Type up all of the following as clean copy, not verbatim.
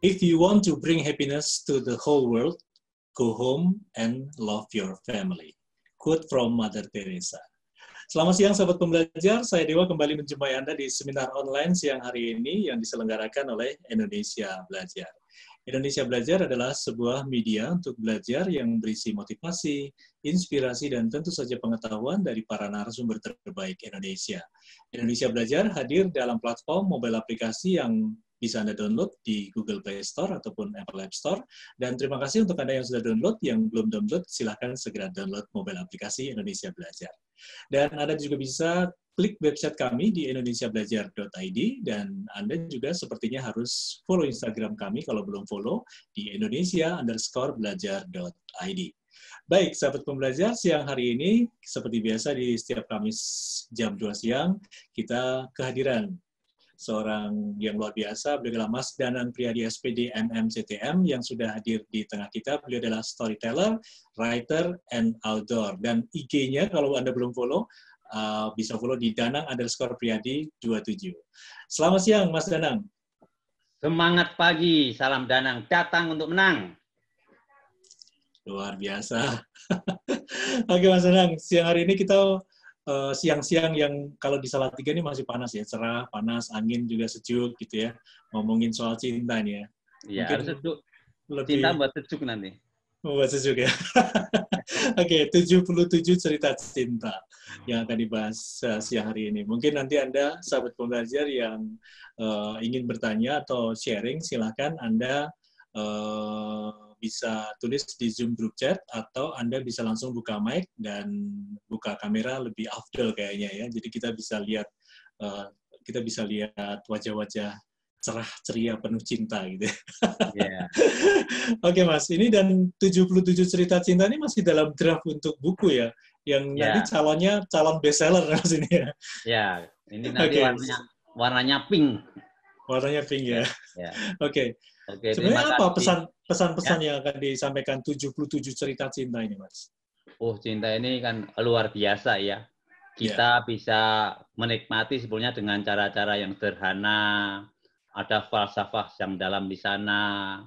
If you want to bring happiness to the whole world, go home and love your family. Quote from Mother Teresa. Selamat siang sahabat pembelajar, saya Dewa kembali menjumpai Anda di seminar online siang hari ini yang diselenggarakan oleh Indonesia Belajar. Indonesia Belajar adalah sebuah media untuk belajar yang berisi motivasi, inspirasi, dan tentu saja pengetahuan dari para narasumber terbaik Indonesia. Indonesia Belajar hadir dalam platform mobile aplikasi yang bisa Anda download di Google Play Store ataupun Apple App Store. Dan terima kasih untuk Anda yang sudah download, yang belum download, silahkan segera download mobile aplikasi Indonesia Belajar. Dan Anda juga bisa klik website kami di indonesiabelajar.id, dan Anda juga sepertinya harus follow Instagram kami kalau belum follow di indonesia_belajar.id. Baik, sahabat pembelajar, siang hari ini, seperti biasa di setiap Kamis jam 2 siang, kita kehadiran seorang yang luar biasa. Beliau adalah Mas Danang Priyadi SPD MMCTM yang sudah hadir di tengah kita. Beliau adalah storyteller, writer, and outdoor. Dan IG-nya kalau Anda belum follow, bisa follow di Danang_Priyadi27. Selamat siang, Mas Danang. Semangat pagi, salam Danang, datang untuk menang. Luar biasa. Oke, Mas Danang, siang hari ini kita siang-siang yang kalau di Salatiga ini masih panas ya, cerah, panas, angin juga sejuk gitu ya. Ngomongin soal cinta nih ya. Iya, harus sejuk. Lebih Cinta buat sejuk nanti. Buat sejuk ya. Oke, 77 cerita cinta yang akan dibahas siang hari ini. Mungkin nanti Anda, sahabat pembelajar yang ingin bertanya atau sharing, silakan Anda bisa tulis di Zoom group chat, atau Anda bisa langsung buka mic dan buka kamera, lebih afdol kayaknya ya. Jadi kita bisa lihat wajah-wajah cerah ceria penuh cinta gitu. Yeah. Oke Mas, ini dan 77 cerita cinta ini masih dalam draft untuk buku ya, yang nanti calon bestseller Mas ini ya. Ya, ini nanti warnanya pink. Warnanya pink ya. Oke. Sebenarnya apa pesan-pesan yang akan disampaikan 77 cerita cinta ini, Mas? Oh, cinta ini kan luar biasa ya. Kita bisa menikmati sebetulnya dengan cara-cara yang sederhana. Ada falsafah yang dalam di sana.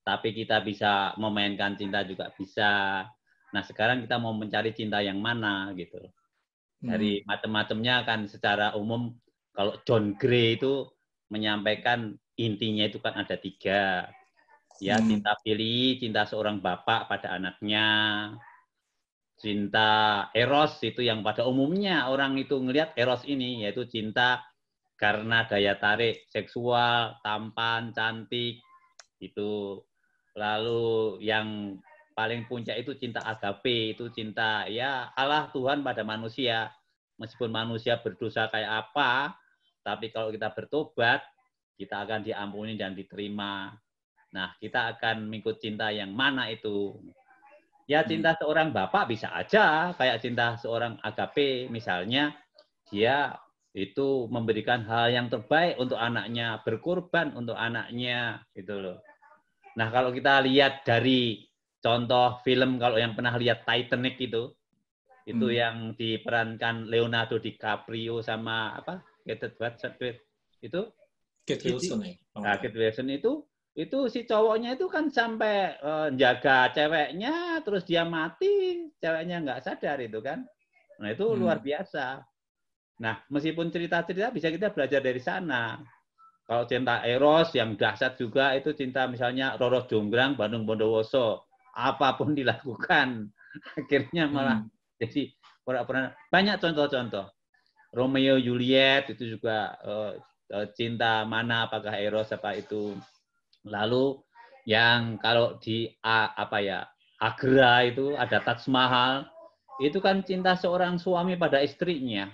Tapi kita bisa memainkan cinta juga bisa. Nah, sekarang kita mau mencari cinta yang mana gitu. Dari macam-macamnya kan secara umum, kalau John Gray itu menyampaikan intinya itu kan ada 3. Ya, cinta pilih, cinta seorang bapak pada anaknya. Cinta eros itu yang pada umumnya orang itu ngelihat eros ini, yaitu cinta karena daya tarik seksual, tampan, cantik, itu. Lalu yang paling puncak itu cinta agape, itu cinta ya Allah Tuhan pada manusia. Meskipun manusia berdosa kayak apa, tapi kalau kita bertobat, kita akan diampuni dan diterima. Nah, kita akan mengikut cinta yang mana itu? Ya, cinta seorang bapak bisa aja, kayak cinta seorang agape, misalnya dia itu memberikan hal yang terbaik untuk anaknya, berkorban untuk anaknya, gitu loh. Nah, kalau kita lihat dari contoh film, kalau yang pernah lihat Titanic itu yang diperankan Leonardo DiCaprio sama apa? Kate Wilson itu si cowoknya itu kan sampai jaga ceweknya, terus dia mati, ceweknya nggak sadar itu kan. Nah, itu luar biasa. Nah, meskipun cerita-cerita bisa kita belajar dari sana. Kalau cinta eros yang dahsyat juga itu cinta misalnya Roro Jonggrang, Bandung Bondowoso. Apapun dilakukan, akhirnya malah jadi banyak contoh-contoh. Romeo Juliet itu juga cinta mana, apakah eros apa itu. Lalu yang kalau di Agra itu ada Taj Mahal, itu kan cinta seorang suami pada istrinya.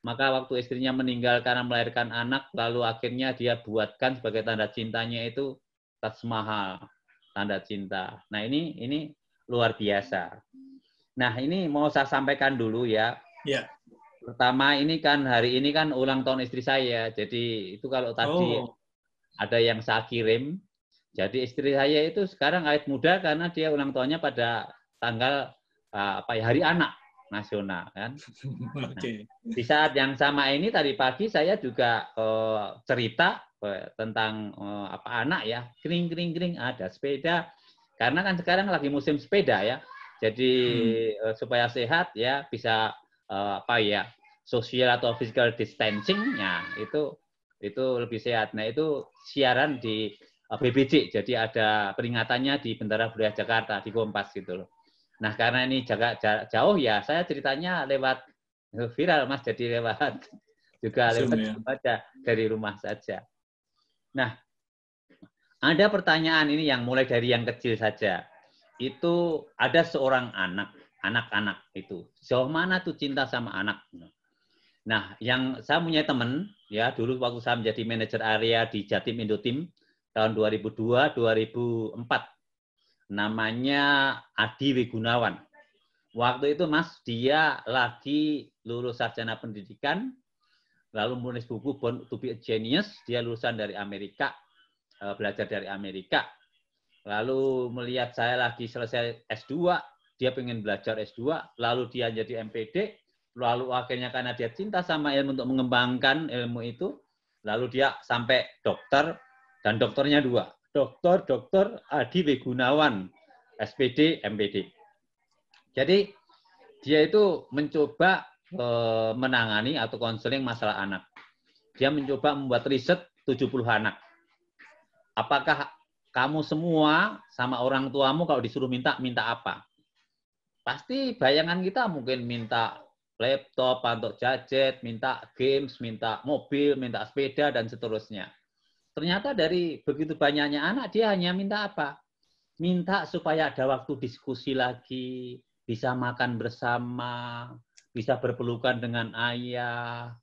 Maka waktu istrinya meninggal karena melahirkan anak, lalu akhirnya dia buatkan sebagai tanda cintanya itu Taj Mahal, tanda cinta. Nah, ini luar biasa. Nah, ini mau saya sampaikan dulu ya. Ya. Pertama, ini kan hari ini kan ulang tahun istri saya. Jadi itu kalau tadi ada yang saya kirim. Jadi istri saya itu sekarang awet muda karena dia ulang tahunnya pada tanggal Hari Anak Nasional kan. Nah, di saat yang sama ini tadi pagi saya juga cerita tentang anak ya, kering ada sepeda. Karena kan sekarang lagi musim sepeda ya. Jadi supaya sehat ya bisa social atau physical distancing-nya itu lebih sehat. Nah, itu siaran di BBC. Jadi ada peringatannya di Bentara Budaya Jakarta di Kompas gitu loh. Nah, karena ini jarak jauh ya, saya ceritanya lewat viral Mas, jadi lewat Zoom, ya. Zoom aja dari rumah saja. Nah, ada pertanyaan ini yang mulai dari yang kecil saja. Itu ada seorang anak-anak itu. Sejauh mana tuh cinta sama anak? Nah, yang saya punya teman, ya dulu waktu saya menjadi manajer area di Jatim Indotim, tahun 2002-2004. Namanya Adi Wigunawan. Waktu itu Mas, dia lagi lulus sarjana pendidikan, lalu menulis buku Born to be a Genius, dia lulusan dari Amerika, belajar dari Amerika. Lalu melihat saya lagi selesai S2, dia pengen belajar S2, lalu dia jadi MPD, lalu akhirnya karena dia cinta sama ilmu untuk mengembangkan ilmu itu, lalu dia sampai dokter, dan dokternya 2. Dokter Adi Wigunawan, SPD, MPD. Jadi dia itu mencoba menangani atau konseling masalah anak. Dia mencoba membuat riset 70 anak. Apakah kamu semua sama orang tuamu kalau disuruh minta apa? Pasti bayangan kita mungkin minta laptop untuk gadget, minta games, minta mobil, minta sepeda, dan seterusnya. Ternyata dari begitu banyaknya anak, dia hanya minta apa? Minta supaya ada waktu diskusi lagi, bisa makan bersama, bisa berpelukan dengan ayah,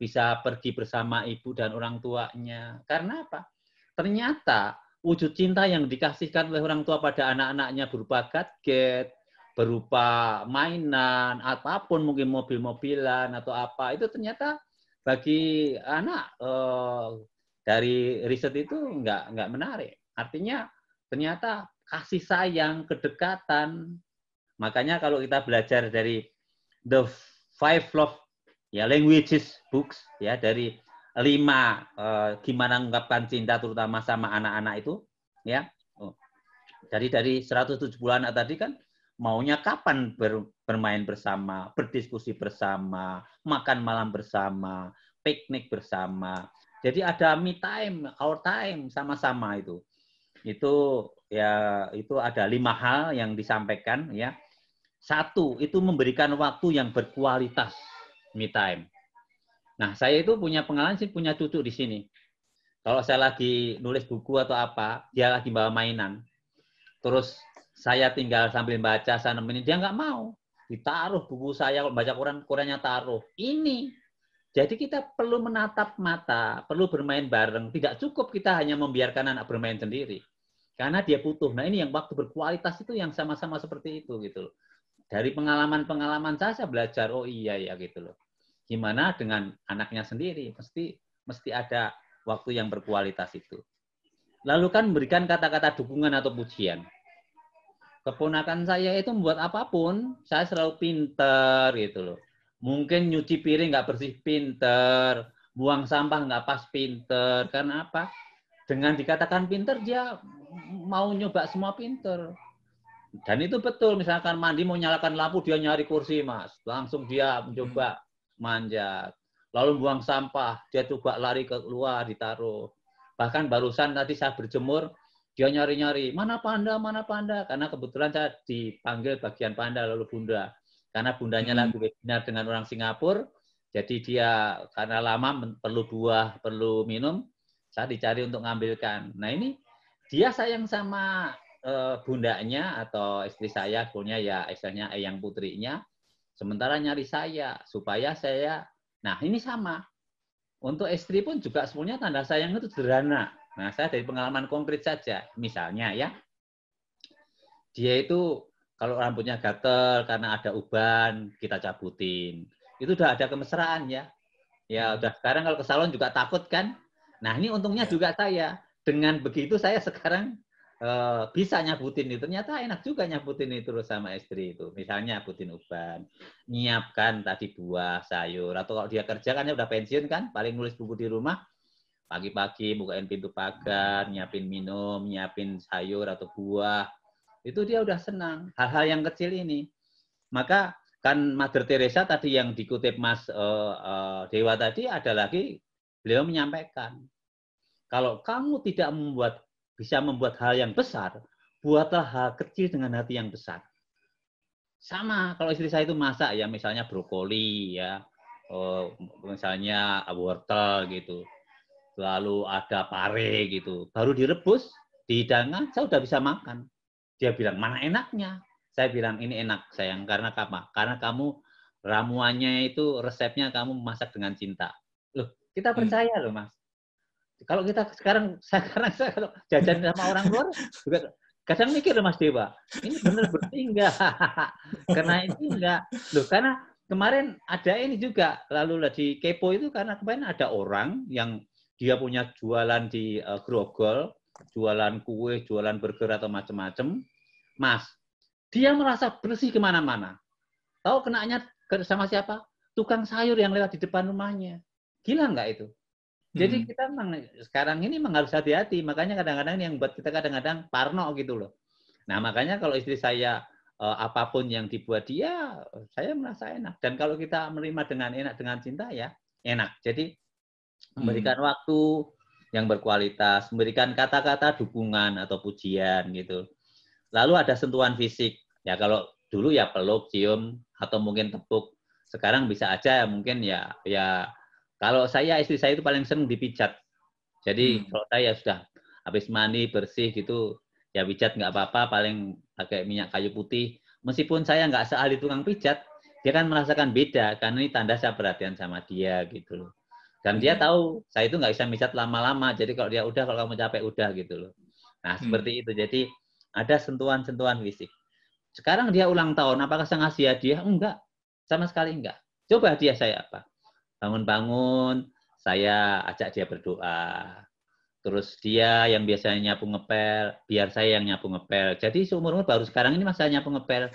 bisa pergi bersama ibu dan orang tuanya. Karena apa? Ternyata wujud cinta yang dikasihkan oleh orang tua pada anak-anaknya berupa gadget, berupa mainan, apapun mungkin mobil-mobilan atau apa, itu ternyata bagi anak dari riset itu nggak menarik. Artinya ternyata kasih sayang, kedekatan. Makanya kalau kita belajar dari The Five Love Languages books ya, dari 5 gimana mengungkapkan cinta terutama sama anak-anak itu ya. Dari 170 anak tadi kan maunya kapan bermain bersama, berdiskusi bersama, makan malam bersama, piknik bersama. Jadi ada me time, our time sama-sama itu. Itu ada 5 hal yang disampaikan ya. 1, itu memberikan waktu yang berkualitas, me time. Nah, saya itu punya pengalaman sih, punya cucu di sini. Kalau saya lagi nulis buku atau apa, dia lagi bawa mainan. Terus saya tinggal sambil baca, saya nemenin, dia nggak mau. Ditaruh buku saya, kalau baca Qurannya taruh. Ini. Jadi kita perlu menatap mata, perlu bermain bareng. Tidak cukup kita hanya membiarkan anak bermain sendiri. Karena dia butuh. Nah, ini yang waktu berkualitas itu yang sama-sama seperti itu gitu loh. Dari pengalaman-pengalaman saya belajar, oh iya ya gitu loh. Gimana dengan anaknya sendiri? Mesti ada waktu yang berkualitas itu. Lalu kan memberikan kata-kata dukungan atau pujian. Keponakan saya itu membuat apapun, saya selalu pinter gitu loh. Mungkin nyuci piring nggak bersih pinter, buang sampah nggak pas pinter. Karena apa? Dengan dikatakan pinter, dia mau nyoba semua pinter. Dan itu betul, misalkan mandi mau nyalakan lampu, dia nyari kursi, Mas. Langsung dia mencoba manjat. Lalu buang sampah, dia coba lari keluar, ditaruh. Bahkan barusan tadi saya berjemur, dia nyari-nyari, mana panda. Karena kebetulan saya dipanggil bagian panda, lalu bunda. Karena bundanya lagi webinar dengan orang Singapura, jadi dia karena lama perlu buah, perlu minum, saya dicari untuk ngambilkan. Nah ini, dia sayang sama bundanya atau istri saya, sebenarnya ya istilahnya eyang putrinya, sementara nyari saya supaya saya. Nah ini sama untuk istri pun juga sebenarnya tanda sayang itu sederhana. Nah saya dari pengalaman konkret saja, misalnya ya, dia itu kalau rambutnya gatel karena ada uban, kita cabutin, itu udah ada kemesraan ya. Ya udah, sekarang kalau ke salon juga takut kan. Nah ini untungnya juga saya, dengan begitu saya sekarang bisa nyabutin itu. Ternyata enak juga nyabutin itu terus sama istri itu. Misalnya nyabutin uban, nyiapkan tadi buah, sayur, atau kalau dia kerja kan ya udah pensiun kan, paling nulis buku di rumah, Pagi-pagi bukain pintu pagar, nyiapin minum, nyiapin sayur atau buah. Itu dia udah senang. Hal-hal yang kecil ini. Maka kan Mother Teresa tadi yang dikutip Mas Dewa tadi ada lagi, beliau menyampaikan, kalau kamu tidak bisa membuat hal yang besar, buatlah hal kecil dengan hati yang besar. Sama, kalau istri saya itu masak ya, misalnya brokoli ya, misalnya wortel gitu, lalu ada pare gitu, baru direbus, dihidangkan, saya udah bisa makan. Dia bilang, mana enaknya? Saya bilang, ini enak sayang, karena apa? Karena kamu ramuannya itu resepnya kamu masak dengan cinta. Loh, kita percaya loh Mas. Kalau kita sekarang saya kalau jajan sama orang luar juga kadang mikir loh Mas Dewa, ini benar bersih enggak? Karena ini enggak. Loh, karena kemarin ada ini juga, lalu di Kepo itu karena kemarin ada orang yang dia punya jualan di Grogol, jualan kue, jualan burger atau macam-macam. Mas, dia merasa bersih kemana-mana. Tahu kenanya sama siapa? Tukang sayur yang lewat di depan rumahnya. Gila nggak itu? Jadi kita memang sekarang ini memang harus hati-hati. Makanya kadang-kadang yang buat kita kadang-kadang parno gitu loh. Nah makanya kalau istri saya apapun yang dibuat dia, saya merasa enak. Dan kalau kita menerima dengan enak, dengan cinta ya enak. Jadi memberikan waktu yang berkualitas, memberikan kata-kata dukungan atau pujian gitu. Lalu ada sentuhan fisik. Ya kalau dulu ya peluk, cium, atau mungkin tepuk. Sekarang bisa aja mungkin ya kalau saya, istri saya itu paling senang dipijat. Jadi kalau saya sudah habis mandi, bersih gitu, ya pijat nggak apa-apa, paling pakai minyak kayu putih. Meskipun saya nggak seahli tukang pijat, dia kan merasakan beda, karena ini tanda saya perhatian sama dia gitu loh. Dan dia tahu, saya itu nggak bisa pijat lama-lama, jadi kalau dia udah, kalau kamu capek, udah gitu loh. Nah, seperti itu. Jadi ada sentuhan-sentuhan fisik. Sekarang dia ulang tahun, apakah saya ngasih hadiah? Enggak, sama sekali enggak. Coba hadiah saya apa? Bangun-bangun, saya ajak dia berdoa. Terus dia yang biasanya nyapu ngepel, biar saya yang nyapu ngepel. Jadi seumur-umur baru sekarang ini masa nyapu ngepel.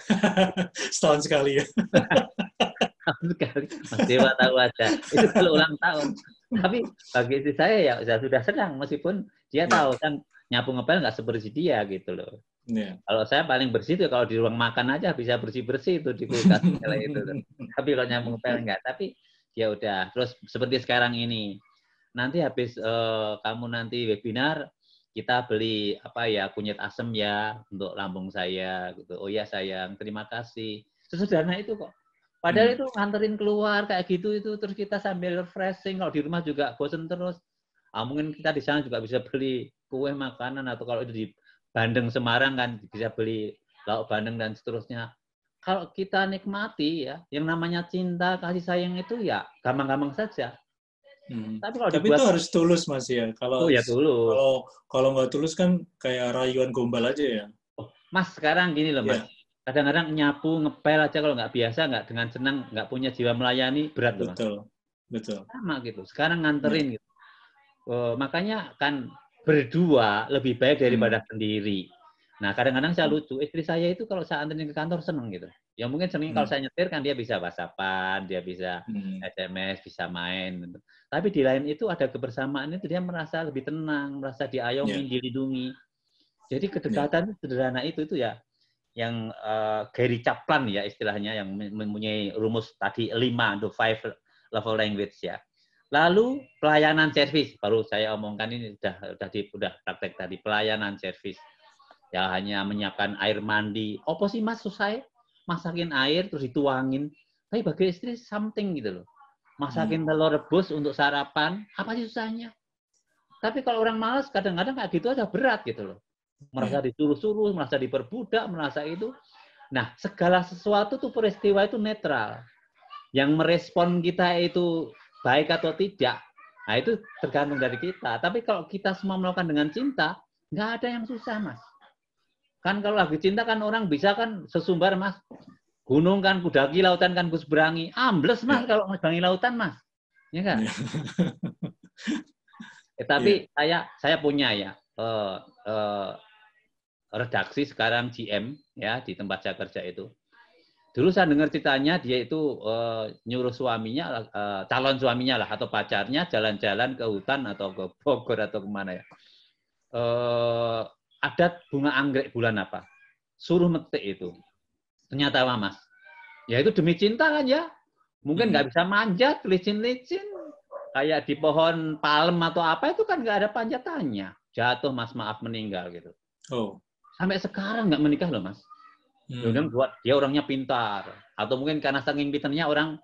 Setahun sekali ya. Setahun sekali. Mas Dewa tahu aja. Itu kalau ulang tahun. Tapi bagi istri saya ya sudah senang. Meskipun dia tahu kan nyapu ngepel nggak sebersih dia gitu loh. Kalau saya paling bersih itu kalau di ruang makan aja bisa bersih-bersih itu di kulkas itu. Tapi kalau nyapu ngepel enggak. Tapi ya udah. Terus seperti sekarang ini, nanti habis kamu nanti webinar, kita beli apa ya, kunyit asem ya untuk lambung saya gitu. Oh ya sayang, terima kasih. Sesederhana itu kok. Padahal itu nganterin keluar kayak gitu itu, terus kita sambil refreshing. Kalau di rumah juga bosen terus. Mungkin kita di sana juga bisa beli kue, makanan, atau kalau itu di Bandeng Semarang kan bisa beli lauk bandeng dan seterusnya. Kalau kita nikmati ya, yang namanya cinta, kasih sayang itu ya gampang-gampang saja. Tapi dibuat, itu harus tulus Mas ya. Kalau ya tulus. Kalau nggak tulus kan kayak rayuan gombal aja ya. Mas sekarang gini loh Mas. Kadang-kadang nyapu ngepel aja kalau nggak biasa, nggak dengan senang, nggak punya jiwa melayani, berat loh Mas. Betul. Sama gitu. Sekarang nganterin gitu. Makanya kan berdua lebih baik daripada sendiri. Nah, kadang-kadang saya lucu, istri saya itu kalau saya anterin ke kantor seneng gitu. Ya mungkin seneng kalau saya nyetir kan dia bisa WhatsApp-an, dia bisa SMS, bisa main. Gitu. Tapi di lain itu ada kebersamaan itu dia merasa lebih tenang, merasa diayomi, dilindungi. Jadi kedekatan sederhana itu ya yang Gary Chapman ya istilahnya, yang mempunyai rumus tadi 5 level language ya. Lalu pelayanan servis, baru saya omongkan ini udah praktek tadi, pelayanan servis. Ya hanya menyiapkan air mandi. Apa sih Mas susah? Masakin air terus dituangin. Tapi bagi istri something gitu loh. Masakin telur rebus untuk sarapan, apa sih susahnya? Tapi kalau orang malas kadang-kadang kayak gitu aja berat gitu loh. Merasa disuruh-suruh, merasa diperbudak, merasa itu. Nah, segala sesuatu tuh peristiwa itu netral. Yang merespon kita itu baik atau tidak, nah itu tergantung dari kita. Tapi kalau kita semua melakukan dengan cinta, nggak ada yang susah, Mas. Kan kalau lagi cinta kan orang bisa kan sesumbar, Mas. Gunung kan kudaki, lautan kan kuseberangi. Ambles, Mas, kalau ngebangi lautan, Mas. Ya kan? Tapi saya punya ya redaksi sekarang GM ya di tempat saya kerja itu. dulu saya dengar ceritanya dia itu nyuruh suaminya, calon suaminya lah atau pacarnya jalan-jalan ke hutan atau ke Bogor atau kemana ya. Ada bunga anggrek bulan apa? Suruh metik itu. Ternyata Mas, ya itu demi cinta kan ya. Mungkin nggak bisa manjat, licin-licin. Kayak di pohon palem atau apa itu kan nggak ada panjatannya. Jatuh Mas, maaf meninggal gitu. Oh. Sampai sekarang nggak menikah loh Mas. Kemudian buat dia orangnya pintar. Atau mungkin karena saking pintarnya orang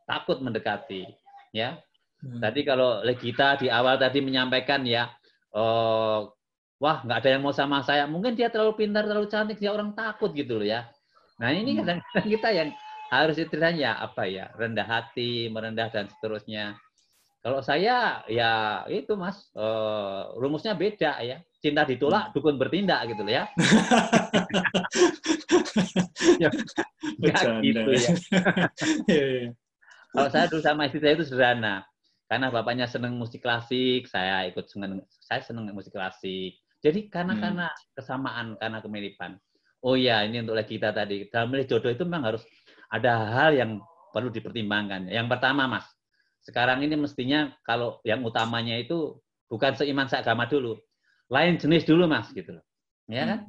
takut mendekati. Ya. Tadi kalau Legita di awal tadi menyampaikan ya, wah nggak ada yang mau sama saya. Mungkin dia terlalu pintar, terlalu cantik, dia orang takut gitu loh ya. Nah ini kadang-kadang kita yang harus istilahnya apa ya, rendah hati, merendah dan seterusnya. Kalau saya ya itu Mas, rumusnya beda ya. Cinta ditolak, dukun bertindak gitu loh ya. Ya nggak gitu ya. Kalau saya dulu sama istri saya itu sederhana. Karena bapaknya seneng musik klasik, saya ikut seneng musik klasik. Jadi karena kesamaan, karena kemiripan. Oh ya, ini untuk kita tadi. Dalam milih jodoh itu memang harus ada hal yang perlu dipertimbangkan. Yang pertama, Mas, sekarang ini mestinya kalau yang utamanya itu bukan seiman seagama dulu. Lain jenis dulu, Mas, gitu loh. Ya kan?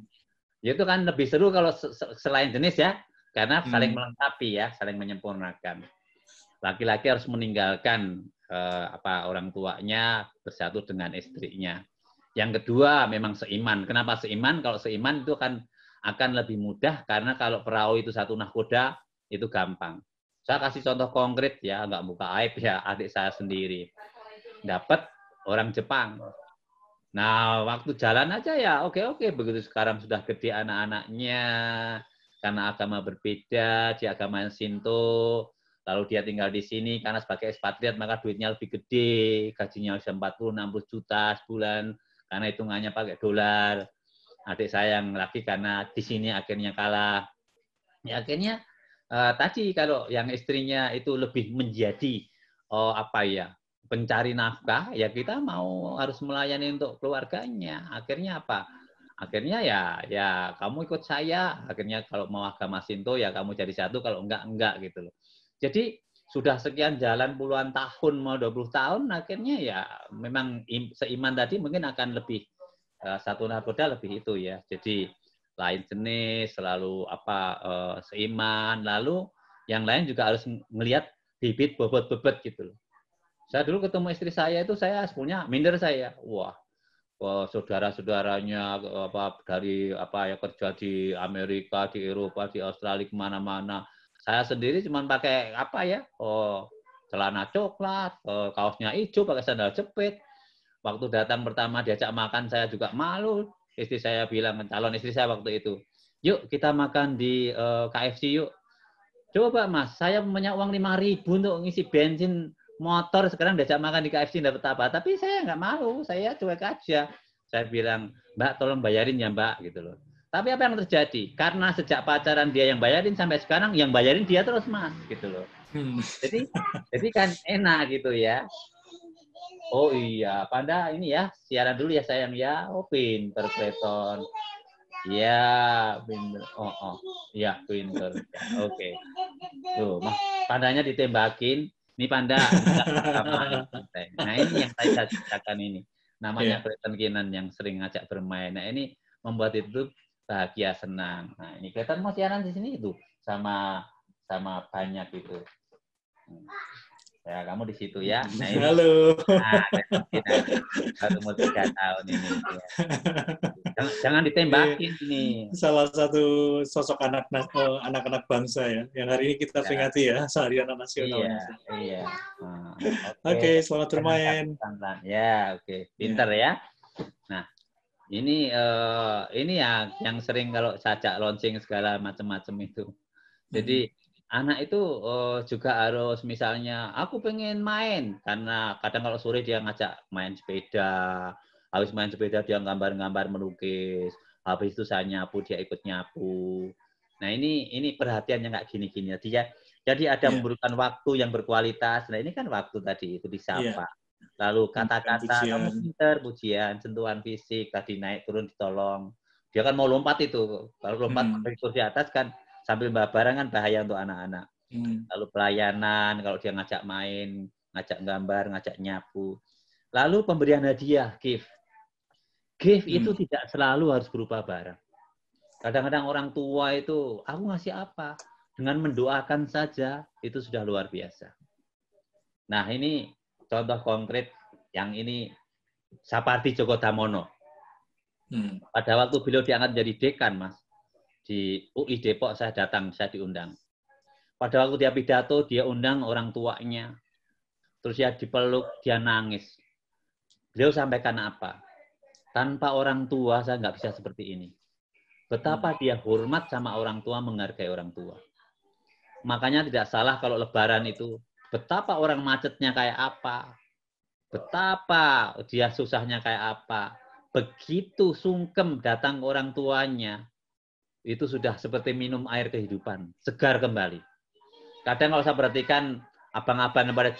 Itu kan lebih seru kalau selain jenis ya, karena saling melengkapi ya, saling menyempurnakan. Laki-laki harus meninggalkan orang tuanya, bersatu dengan istrinya. Yang kedua memang seiman. Kenapa seiman? Kalau seiman itu akan lebih mudah karena kalau perahu itu satu nahkoda itu gampang. Saya kasih contoh konkret ya, nggak buka aib ya, adik saya sendiri dapat orang Jepang. Nah waktu jalan aja ya oke, begitu sekarang sudah gede anak-anaknya karena agama berbeda, dia agama Shinto. Lalu dia tinggal di sini karena sebagai ekspatriat maka duitnya lebih gede, gajinya bisa 40-60 juta sebulan karena hitungannya pakai dolar. Adik saya yang laki karena di sini akhirnya kalah. Ya akhirnya tadi kalau yang istrinya itu lebih menjadi pencari nafkah, ya kita harus melayani untuk keluarganya. Akhirnya apa? Akhirnya ya kamu ikut saya. Akhirnya kalau mau agama Shinto ya kamu jadi satu, kalau enggak gitu loh. Jadi sudah sekian jalan puluhan tahun, mau 20 tahun, akhirnya ya memang seiman tadi mungkin akan lebih satu nahkoda lebih itu ya. Jadi lain jenis, selalu seiman, lalu yang lain juga harus melihat bibit bobot-bobot gitu loh. Saya dulu ketemu istri saya itu saya sebenarnya minder saya. Wah, saudara-saudaranya dari kerja di Amerika, di Eropa, di Australia, kemana-mana. Saya sendiri cuma pakai celana coklat, kaosnya hijau, pakai sandal jepit. Waktu datang pertama diajak makan saya juga malu. Istri saya bilang, calon istri saya waktu itu, yuk kita makan di KFC yuk. Coba Mas, saya punya uang 5.000 untuk ngisi bensin motor, sekarang diajak makan di KFC dapat apa? Tapi saya nggak malu, saya cuek aja. Saya bilang, Mbak tolong bayarin ya Mbak, gitu loh. Tapi apa yang terjadi? Karena sejak pacaran dia yang bayarin sampai sekarang yang bayarin dia terus Mas, gitu loh. Jadi kan enak gitu ya. Oh iya, Panda ini ya, siaran dulu ya sayang ya. Oh pinter Kreton. Ya, pinter. Ya pinter. Oke. Tuh, pandanya ditembakin. Ini Panda. Nah ini yang saya ceritakan ini. Namanya Kreton Kinan yang sering ngajak bermain. Nah ini membuat itu bahagia, senang. Nah ini Kreton mau siaran di sini itu sama banyak itu. Ya, kamu di situ ya. Nah, ini. Halo. Baru umur 3 tahun ini. Ya. Jangan ditembakin ini. Salah satu sosok anak-anak bangsa ya, yang hari ini kita peringati ya, Hari Anak Nasional. Iya. Oke, selamat bermain. Ya, oke. Pinter ya. Nah, ini ya yang sering kalau sajak launching segala macam-macam itu. Jadi anak itu juga harus misalnya aku pengen main karena kadang kalau sore dia ngajak main sepeda, habis main sepeda dia gambar-gambar melukis, habis itu saya nyapu dia ikut nyapu. Nah ini perhatiannya nggak gini-gini dia. Jadi ada memberikan waktu yang berkualitas. Nah ini kan waktu tadi itu disapa. Lalu kata-kata kamu pinter, pujian, sentuhan fisik, tadi naik turun ditolong. Dia kan mau lompat itu. Kalau lompat dari kursi atas kan sambil bawa barang kan bahaya untuk anak-anak. Lalu pelayanan, kalau dia ngajak main, ngajak gambar, ngajak nyapu. Lalu pemberian hadiah, gift. Gift itu tidak selalu harus berupa barang. Kadang-kadang orang tua itu, aku ngasih apa? Dengan mendoakan saja, itu sudah luar biasa. Nah, ini contoh konkret yang ini Sapardi Djoko Damono. Pada waktu beliau diangkat menjadi dekan, Mas, di UI Depok saya datang, saya diundang. Pada waktu dia pidato, dia undang orang tuanya. Terus dia dipeluk, dia nangis. Beliau sampaikan apa? Tanpa orang tua, saya nggak bisa seperti ini. Betapa dia hormat sama orang tua, menghargai orang tua. Makanya tidak salah kalau Lebaran itu, betapa orang macetnya kayak apa. Betapa dia susahnya kayak apa. Begitu sungkem datang ke orang tuanya, itu sudah seperti minum air kehidupan. Segar kembali. Kadang kalau saya perhatikan, abang-abang yang pada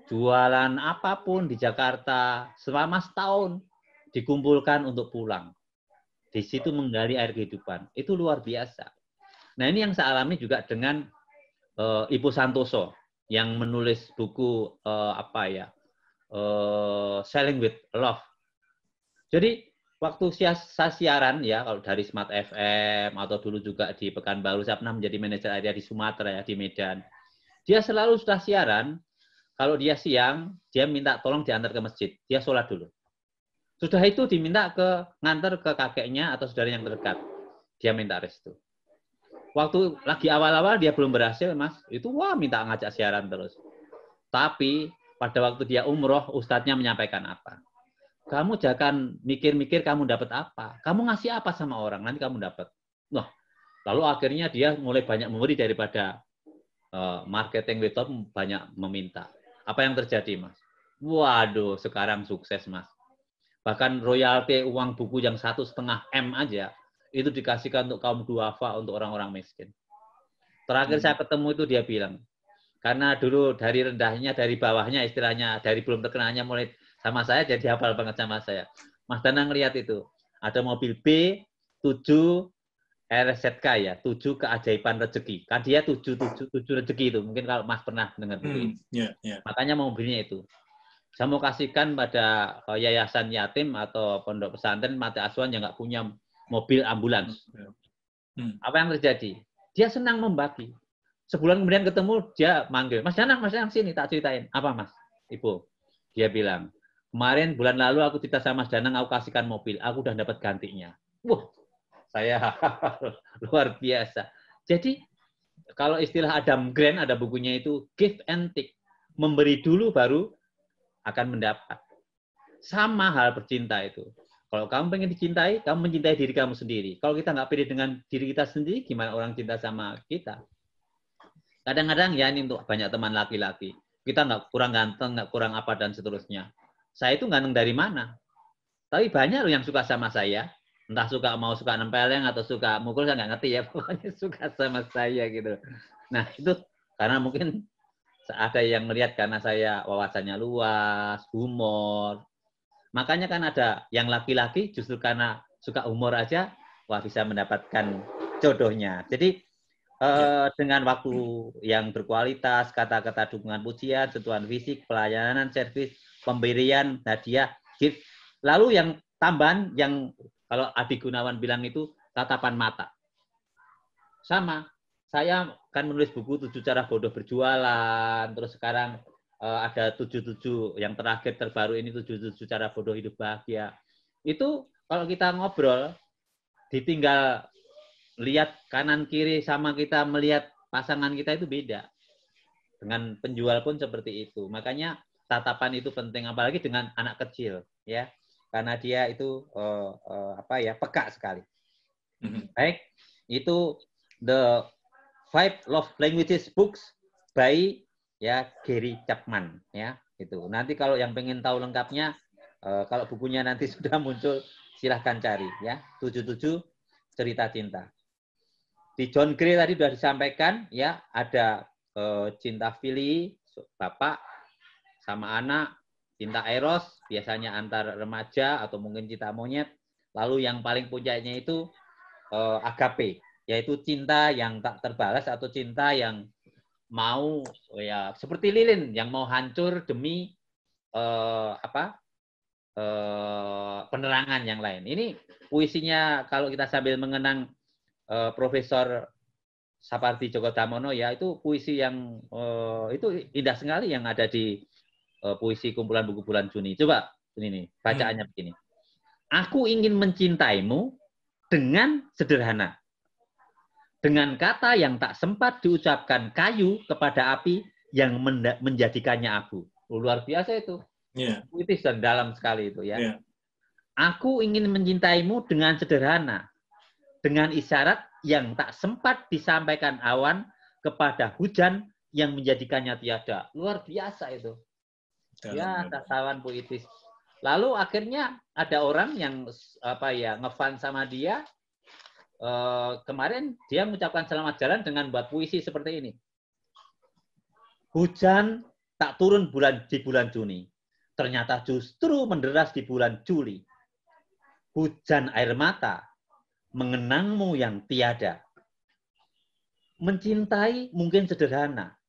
jualan apapun di Jakarta, selama setahun, dikumpulkan untuk pulang. Di situ menggali air kehidupan. Itu luar biasa. Nah, ini yang saya alami juga dengan Ibu Santoso yang menulis buku Selling with Love. Jadi waktu saya siaran ya, kalau dari Smart FM atau dulu juga di Pekanbaru, saya pernah menjadi manajer area di Sumatera ya, di Medan. Dia selalu sudah siaran, kalau dia siang, dia minta tolong diantar ke masjid. Dia sholat dulu. Sudah itu diminta ngantar ke kakeknya atau saudara yang terdekat. Dia minta restu. Waktu lagi awal-awal dia belum berhasil, Mas. Itu minta ngajak siaran terus. Tapi pada waktu dia umroh, ustadznya menyampaikan apa? Kamu jangan mikir-mikir kamu dapat apa. Kamu ngasih apa sama orang, nanti kamu dapat. Nah, lalu akhirnya dia mulai banyak memberi daripada marketing method, banyak meminta. Apa yang terjadi, Mas? Waduh, sekarang sukses, Mas. Bahkan royalti uang buku yang 1,5 M aja, itu dikasihkan untuk kaum duafa, untuk orang-orang miskin. Terakhir saya ketemu itu dia bilang, karena dulu dari rendahnya, dari bawahnya istilahnya, dari belum terkenalnya mulai sama saya, jadi hafal banget sama saya. Mas Danang lihat itu, ada mobil B7 RZK ya, 7 keajaiban rezeki. Kan dia 7 rezeki itu, mungkin kalau Mas pernah dengar buku itu. Makanya mobilnya itu. Saya mau kasihkan pada yayasan yatim atau pondok pesantren mati asuhan yang nggak punya mobil ambulans. Apa yang terjadi? Dia senang membagi. Sebulan kemudian ketemu, dia manggil, Mas Danang sini, tak ceritain. Apa, Mas? Ibu. Dia bilang, kemarin bulan lalu aku cerita sama Mas Danang, aku kasihkan mobil, aku udah dapat gantinya. Wah, saya luar biasa. Jadi, kalau istilah Adam Grant, ada bukunya itu, give and take. Memberi dulu baru akan mendapat. Sama hal bercinta itu. Kalau kamu pengen dicintai, kamu mencintai diri kamu sendiri. Kalau kita nggak pede dengan diri kita sendiri, gimana orang cinta sama kita? Kadang-kadang ya ini untuk banyak teman laki-laki. Kita nggak kurang ganteng, nggak kurang apa, dan seterusnya. Saya itu ganteng dari mana? Tapi banyak loh yang suka sama saya. Entah mau suka nempeleng atau suka mukul, saya nggak ngerti ya. Pokoknya suka sama saya gitu. Nah itu karena mungkin ada yang melihat karena saya wawasannya luas, humor. Makanya kan ada yang laki-laki justru karena suka humor aja, bisa mendapatkan jodohnya. Jadi dengan waktu yang berkualitas, kata-kata dukungan, pujian, sentuhan fisik, pelayanan, servis, pemberian, hadiah, gift. Lalu yang tambahan yang kalau Adi Gunawan bilang itu tatapan mata. Sama. Saya kan menulis buku 7 cara bodoh berjualan, terus sekarang ada 77 yang terakhir terbaru ini 77 cara bodoh hidup bahagia. Itu kalau kita ngobrol, ditinggal lihat kanan kiri sama kita melihat pasangan kita itu beda. Dengan penjual pun seperti itu. Makanya tatapan itu penting, apalagi dengan anak kecil, ya, karena dia itu peka sekali. Baik, itu The 5 Love Languages Books by Gary Chapman, ya, itu. Nanti kalau yang pengen tahu lengkapnya, kalau bukunya nanti sudah muncul, silahkan cari, ya. 77 cerita cinta. Di John Gray tadi sudah disampaikan, ya, ada cinta fili, bapak sama anak, cinta eros, biasanya antar remaja atau mungkin cinta monyet. Lalu yang paling puncaknya itu agape, yaitu cinta yang tak terbalas atau cinta yang mau ya seperti lilin yang mau hancur demi penerangan yang lain. Ini puisinya kalau kita sambil mengenang Profesor Sapardi Djoko Damono ya, itu puisi yang itu indah sekali yang ada di puisi kumpulan buku bulan Juni. Coba ini nih bacaannya begini. Aku ingin mencintaimu dengan sederhana. Dengan kata yang tak sempat diucapkan kayu kepada api yang menjadikannya abu. Luar biasa itu. Puitis dan dalam sekali itu ya. Aku ingin mencintaimu dengan sederhana. Dengan isyarat yang tak sempat disampaikan awan kepada hujan yang menjadikannya tiada. Luar biasa itu. Ya, sasaran puitis. Lalu akhirnya ada orang yang ngefans sama dia. Kemarin dia mengucapkan selamat jalan dengan buat puisi seperti ini. Hujan tak turun di bulan Juni. Ternyata justru menderas di bulan Juli. Hujan air mata mengenangmu yang tiada. Mencintai mungkin sederhana.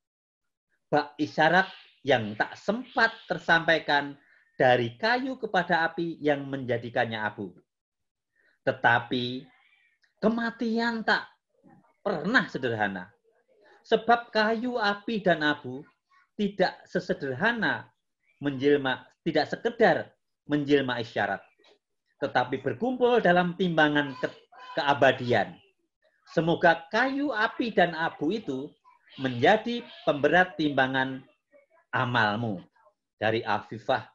Bak isyarat yang tak sempat tersampaikan dari kayu kepada api yang menjadikannya abu. Tetapi kematian tak pernah sederhana. Sebab kayu, api, dan abu tidak sesederhana tidak sekedar menjelma isyarat, tetapi berkumpul dalam timbangan keabadian. Semoga kayu, api, dan abu itu menjadi pemberat timbangan amalmu. Dari Afifah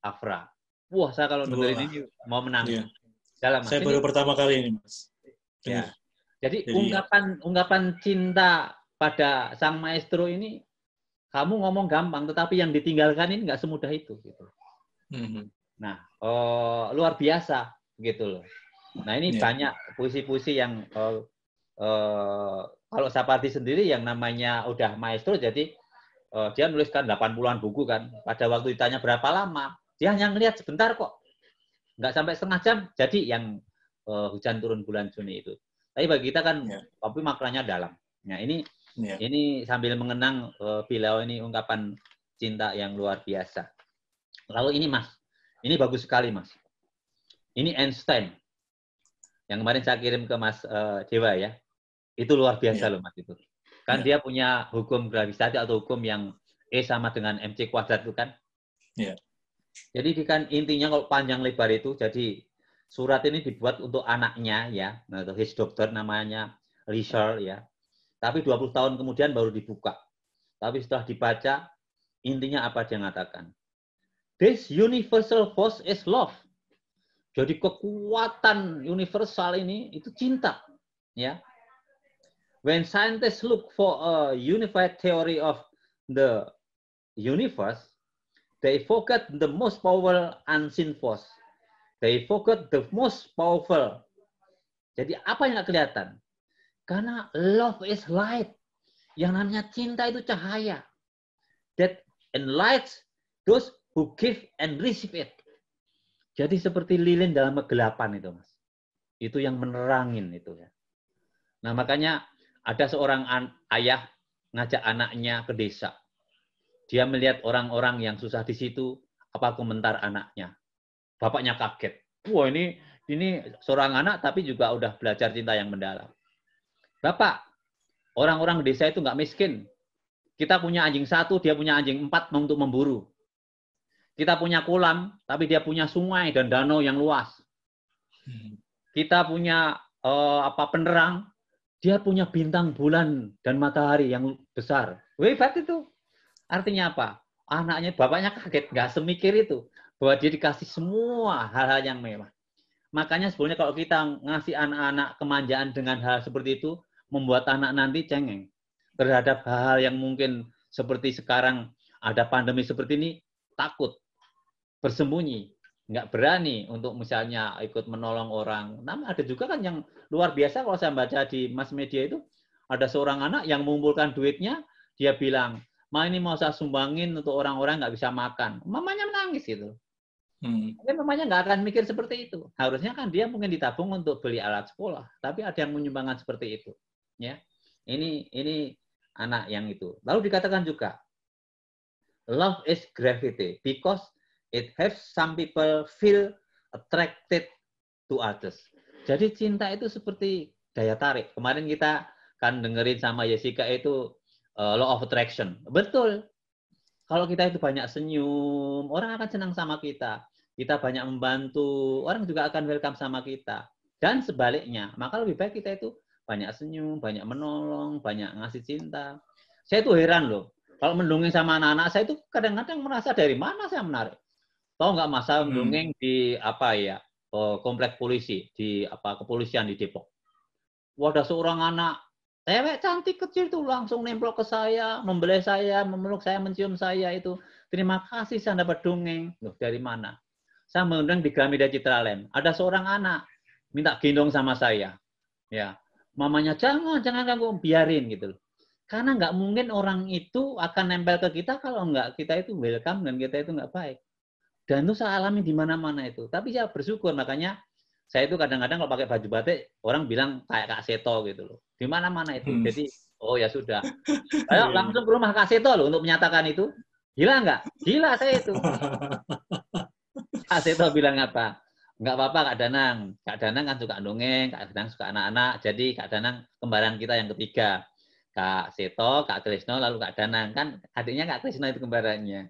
Afra. Wah, saya kalau dengerin ini mau menangis. Dalam, saya baru pertama kali ini, Mas. Ya. Jadi ungkapan cinta pada sang maestro ini, kamu ngomong gampang, tetapi yang ditinggalkan ini nggak semudah itu. Gitu. Nah, luar biasa, gitu loh. Nah, ini banyak puisi-puisi yang kalau Sapardi sendiri yang namanya udah maestro, jadi dia nuliskan 80-an buku kan. Pada waktu ditanya berapa lama, dia hanya ngelihat sebentar kok. Nggak sampai setengah jam, jadi yang hujan turun bulan Juni itu. Tapi bagi kita kan, tapi maknanya dalam. Nah, ini sambil mengenang beliau ini ungkapan cinta yang luar biasa. Lalu ini Mas, ini bagus sekali Mas. Ini Einstein yang kemarin saya kirim ke Mas Dewa ya. Itu luar biasa loh Mas itu. Kan dia punya hukum gravitasi atau hukum yang E sama dengan MC kuadrat itu kan. Jadi kan intinya kalau panjang lebar itu, jadi surat ini dibuat untuk anaknya ya, nah, his dokter namanya Richard ya. Tapi 20 tahun kemudian baru dibuka. Tapi setelah dibaca, intinya apa dia mengatakan? This universal force is love. Jadi kekuatan universal ini itu cinta, ya. When scientists look for a unified theory of the universe, they forget the most powerful unseen force. They forget the most powerful. Jadi apa yang nggak kelihatan? Karena love is light. Yang namanya cinta itu cahaya. That enlightens those who give and receive it. Jadi seperti lilin dalam kegelapan itu, Mas. Itu yang menerangin itu ya. Nah, makanya ada seorang ayah ngajak anaknya ke desa. Dia melihat orang-orang yang susah di situ, apa komentar anaknya. Bapaknya kaget. Wah, ini seorang anak tapi juga udah belajar cinta yang mendalam. Bapak, orang-orang desa itu nggak miskin. Kita punya anjing 1, dia punya anjing 4 untuk memburu. Kita punya kolam, tapi dia punya sungai dan danau yang luas. Kita punya penerang, dia punya bintang, bulan, dan matahari yang besar. Hebat itu. Artinya apa? Anaknya, bapaknya kaget, nggak semikir itu. Bahwa dia dikasih semua hal-hal yang mewah. Makanya sebenarnya kalau kita ngasih anak-anak kemanjaan dengan hal seperti itu, membuat anak nanti cengeng. Terhadap hal-hal yang mungkin seperti sekarang ada pandemi seperti ini, takut. Bersembunyi. Nggak berani untuk misalnya ikut menolong orang. Namun ada juga kan yang luar biasa kalau saya baca di mass media itu, ada seorang anak yang mengumpulkan duitnya, dia bilang, Ma ini mau saya sumbangin untuk orang-orang nggak bisa makan. Mamanya menangis gitu. Mungkin mamanya nggak akan mikir seperti itu. Harusnya kan dia mungkin ditabung untuk beli alat sekolah, tapi ada yang menyumbangkan seperti itu. Ya, ini anak yang itu. Lalu dikatakan juga, love is gravity because it helps some people feel attracted to others. Jadi cinta itu seperti daya tarik. Kemarin kita kan dengerin sama Jessica itu law of attraction. Betul. Kalau kita itu banyak senyum, orang akan senang sama kita. Kita banyak membantu, orang juga akan welcome sama kita. Dan sebaliknya, maka lebih baik kita itu banyak senyum, banyak menolong, banyak ngasih cinta. Saya tuh heran loh. Kalau mendongeng sama anak-anak, saya itu kadang-kadang merasa dari mana saya menarik. Tahu nggak masa mendongeng di apa ya, komplek polisi, di apa kepolisian di Depok. Wah, ada seorang anak cewek cantik kecil tuh langsung nemplok ke saya, membelai saya, memeluk saya, mencium saya itu. Terima kasih saya dapat dongeng. Loh, dari mana? Saya mengundang di Gramedia Citraland. Ada seorang anak minta gendong sama saya. Ya, mamanya jangan ganggu, biarin gitu loh. Karena nggak mungkin orang itu akan nempel ke kita kalau nggak kita itu welcome dan kita itu nggak baik. Dan itu saya alami di mana-mana itu. Tapi saya bersyukur, makanya saya itu kadang-kadang kalau pakai baju batik, orang bilang kayak Kak Seto gitu loh. Di mana-mana itu. Jadi, oh ya sudah. Ayo langsung ke rumah Kak Seto loh untuk menyatakan itu. Gila nggak? Gila saya itu. Kak Seto bilang apa? Nggak apa-apa Kak Danang. Kak Danang kan suka dongeng, Kak Danang suka anak-anak. Jadi Kak Danang kembaran kita yang ketiga. Kak Seto, Kak Krisno, lalu Kak Danang. Kan adiknya Kak Krisno itu kembarannya.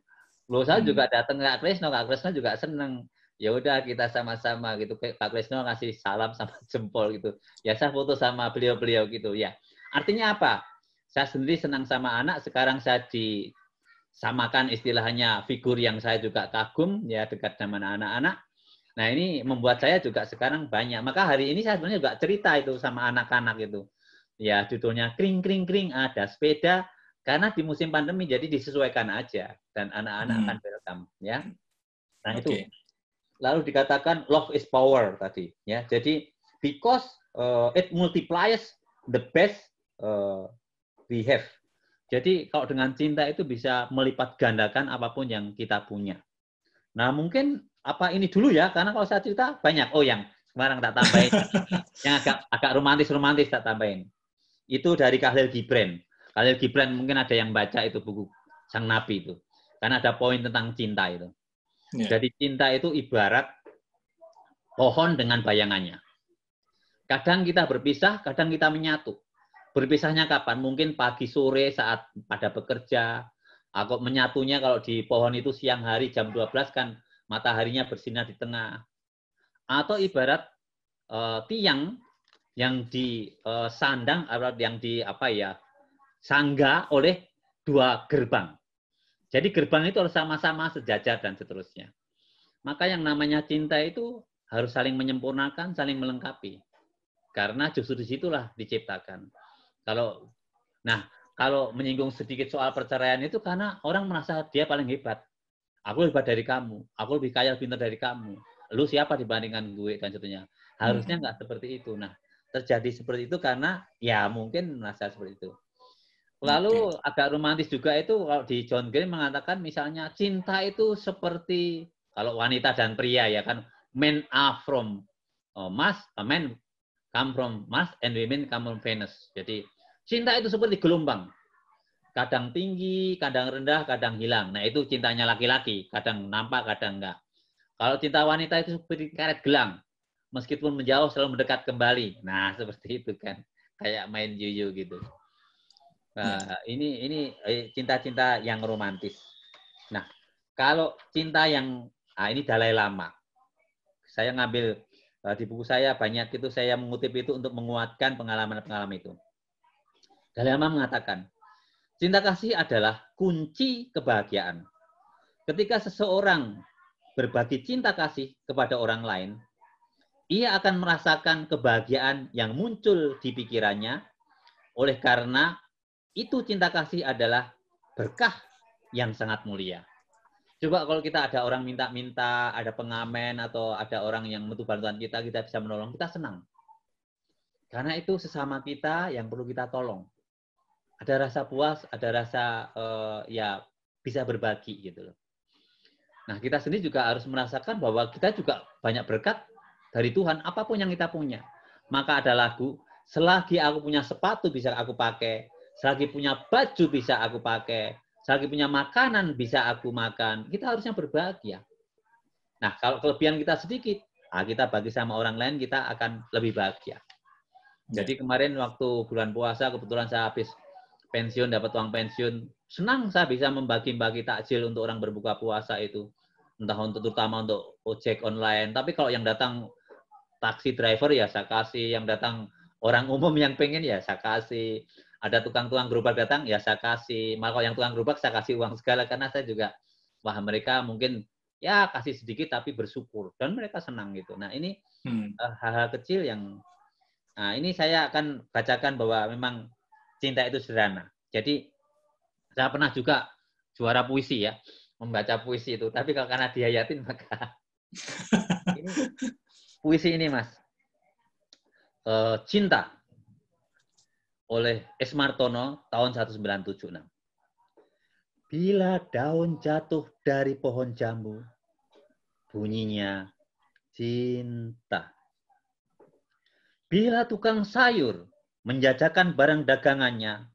Loh, saya juga datang ke Kak Krisno juga seneng. Ya udah kita sama-sama gitu. Kak Krisno ngasih salam sama jempol gitu. Ya saya foto sama beliau-beliau gitu ya. Artinya apa? Saya sendiri senang sama anak, sekarang saya disamakan istilahnya figur yang saya juga kagum ya dekat dengan anak-anak. Nah, ini membuat saya juga sekarang banyak. Maka hari ini saya sebenarnya juga cerita itu sama anak-anak itu. Ya, judulnya kring kring kring ada sepeda. Karena di musim pandemi jadi disesuaikan aja dan anak-anak akan welcome ya. Nah itu. Lalu dikatakan love is power tadi ya. Jadi because it multiplies the best we have. Jadi kalau dengan cinta itu bisa melipat gandakan apapun yang kita punya. Nah mungkin apa ini dulu ya, karena kalau saya cerita banyak. Oh yang sekarang tak tambahin, yang agak romantis tak tambahin. Itu dari Khalil Gibran. Khalil Gibran mungkin ada yang baca itu buku Sang Nabi itu. Karena ada poin tentang cinta itu. Yeah. Jadi cinta itu ibarat pohon dengan bayangannya. Kadang kita berpisah, kadang kita menyatu. Berpisahnya kapan? Mungkin pagi sore saat pada bekerja. Aku menyatunya kalau di pohon itu siang hari jam 12 kan mataharinya bersinar di tengah. Atau ibarat tiang yang disandang atau yang sangga oleh dua gerbang. Jadi gerbang itu harus sama-sama sejajar dan seterusnya. Maka yang namanya cinta itu harus saling menyempurnakan, saling melengkapi. Karena justru disitulah diciptakan. Kalau menyinggung sedikit soal perceraian itu karena orang merasa dia paling hebat. Aku hebat dari kamu, aku lebih kaya, pintar dari kamu. Lu siapa dibandingkan gue dan seterusnya. Harusnya nggak seperti itu. Nah, terjadi seperti itu karena ya mungkin merasa seperti itu. Lalu agak romantis juga itu kalau di John Gray mengatakan misalnya cinta itu seperti kalau wanita dan pria ya kan, men are from Mars, men come from Mars and women come from Venus. Jadi cinta itu seperti gelombang. Kadang tinggi, kadang rendah, kadang hilang. Nah, itu cintanya laki-laki, kadang nampak, kadang enggak. Kalau cinta wanita itu seperti karet gelang. Meskipun menjauh selalu mendekat kembali. Nah, seperti itu kan. Kayak main yuyu gitu. Nah, ini cinta-cinta yang romantis. Nah, kalau cinta yang ini Dalai Lama. Saya ngambil di buku saya banyak itu saya mengutip itu untuk menguatkan pengalaman-pengalaman itu. Dalai Lama mengatakan, cinta kasih adalah kunci kebahagiaan. Ketika seseorang berbagi cinta kasih kepada orang lain, ia akan merasakan kebahagiaan yang muncul di pikirannya. Oleh karena itu cinta kasih adalah berkah yang sangat mulia. Coba kalau kita ada orang minta-minta, ada pengamen, atau ada orang yang butuh bantuan kita bisa menolong, kita senang. Karena itu sesama kita yang perlu kita tolong. Ada rasa puas, ada rasa ya bisa berbagi gitu loh. Nah, kita sendiri juga harus merasakan bahwa kita juga banyak berkat dari Tuhan, apapun yang kita punya. Maka ada lagu, selagi aku punya sepatu bisa aku pakai, selagi punya baju bisa aku pakai, selagi punya makanan bisa aku makan. Kita harusnya berbahagia. Nah, kalau kelebihan kita sedikit, kita bagi sama orang lain, kita akan lebih bahagia. Jadi kemarin waktu bulan puasa, kebetulan saya habis pensiun, dapat uang pensiun, senang saya bisa membagi-bagi takjil untuk orang berbuka puasa itu. Entah terutama untuk ojek online. Tapi kalau yang datang taksi driver ya saya kasih, yang datang orang umum yang pengen ya saya kasih. Ada tukang-tukang gerobak datang ya saya kasih. Malah kalau yang tukang gerobak saya kasih uang segala karena saya juga wah mereka mungkin ya kasih sedikit tapi bersyukur dan mereka senang gitu. Nah, ini hal-hal kecil yang ini saya akan bacakan bahwa memang cinta itu sederhana. Jadi saya pernah juga juara puisi ya, membaca puisi itu. Tapi kalau karena dihayatin maka ini puisi ini Mas. Cinta oleh S. Martono tahun 1976. Bila daun jatuh dari pohon jambu, bunyinya cinta. Bila tukang sayur menjajakan barang dagangannya,